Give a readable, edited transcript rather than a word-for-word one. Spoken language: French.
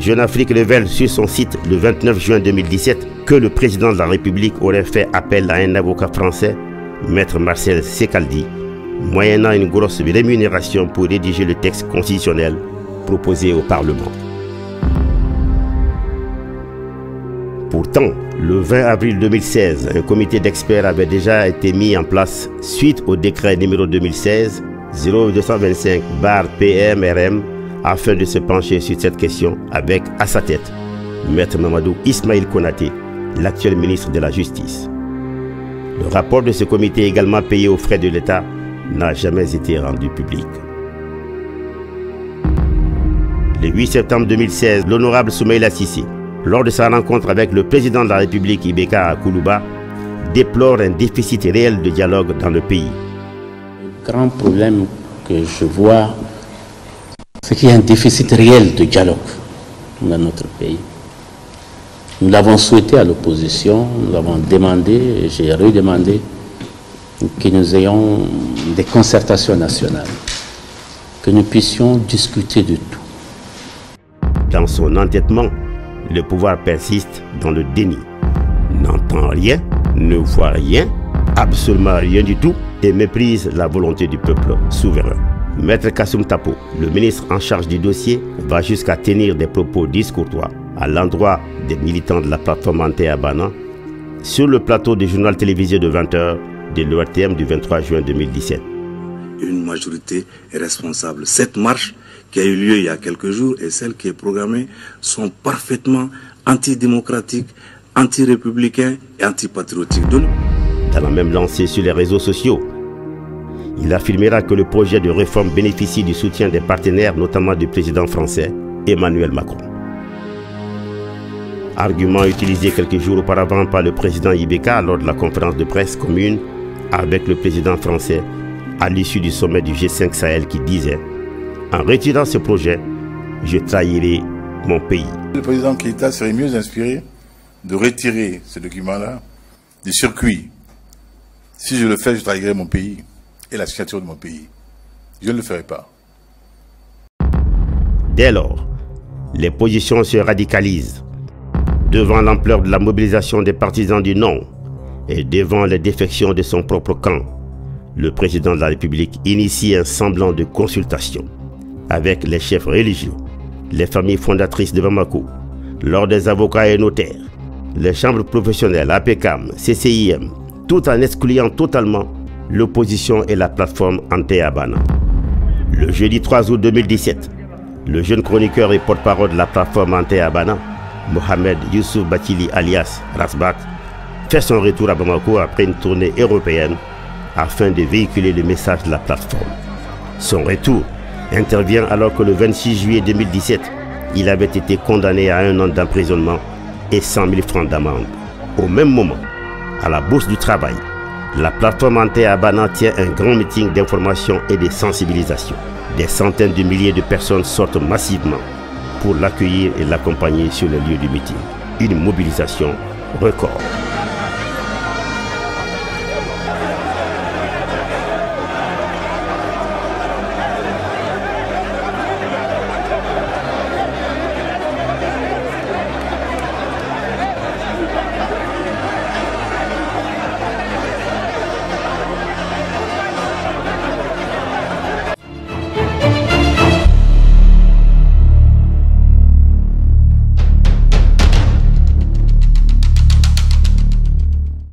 Jeune Afrique révèle sur son site le 29 juin 2017 que le président de la République aurait fait appel à un avocat français, Maître Marcel Secaldi, moyennant une grosse rémunération pour rédiger le texte constitutionnel proposé au Parlement. Pourtant, le 20 avril 2016, un comité d'experts avait déjà été mis en place suite au décret numéro 2016-0225/PMRM afin de se pencher sur cette question avec à sa tête Maître Mamadou Ismaïl Konaté, l'actuel ministre de la Justice. Le rapport de ce comité, également payé aux frais de l'État, n'a jamais été rendu public. Le 8 septembre 2016, l'honorable Soumaïla Cissé, lors de sa rencontre avec le président de la République Ibeka Koulouba, déplore un déficit réel de dialogue dans le pays. Le grand problème que je vois, c'est qu'il y a un déficit réel de dialogue dans notre pays. Nous l'avons souhaité à l'opposition, nous l'avons demandé, j'ai redemandé que nous ayons des concertations nationales, que nous puissions discuter de tout. Dans son entêtement, le pouvoir persiste dans le déni, n'entend rien, ne voit rien, absolument rien du tout et méprise la volonté du peuple souverain. Maître Kassoum Tapo, le ministre en charge du dossier, va jusqu'à tenir des propos discourtois à l'endroit des militants de la plateforme anti-Abana sur le plateau du journal télévisé de 20h de l'ORTM du 23 juin 2017. Une majorité est responsable. Cette marche qui a eu lieu il y a quelques jours et celle qui est programmée sont parfaitement antidémocratiques, anti-républicains et antipatriotiques. Dans la même lancée sur les réseaux sociaux, il affirmera que le projet de réforme bénéficie du soutien des partenaires, notamment du président français Emmanuel Macron. Argument utilisé quelques jours auparavant par le président Ibeka lors de la conférence de presse commune avec le président français à l'issue du sommet du G5 Sahel qui disait « En retirant ce projet, je trahirai mon pays ». Le président Keïta serait mieux inspiré de retirer ce document-là du circuit. Si je le fais, je trahirai mon pays et la signature de mon pays. Je ne le ferai pas. Dès lors, les positions se radicalisent. Devant l'ampleur de la mobilisation des partisans du non et devant les défections de son propre camp, le président de la République initie un semblant de consultation avec les chefs religieux, les familles fondatrices de Bamako, l'ordre des avocats et notaires, les chambres professionnelles, APCAM, CCIM, tout en excluant totalement l'opposition et la plateforme anti-Abana. Le jeudi 3 août 2017, le jeune chroniqueur et porte-parole de la plateforme anti-Abana, Mohamed Youssouf Batili alias Rasbak, fait son retour à Bamako après une tournée européenne afin de véhiculer le message de la plateforme. Son retour intervient alors que le 26 juillet 2017, il avait été condamné à 1 an d'emprisonnement et 100 000 francs d'amende. Au même moment, à la Bourse du Travail, la plateforme anti-Abana tient un grand meeting d'information et de sensibilisation. Des centaines de milliers de personnes sortent massivement pour l'accueillir et l'accompagner sur le lieu du meeting. Une mobilisation record.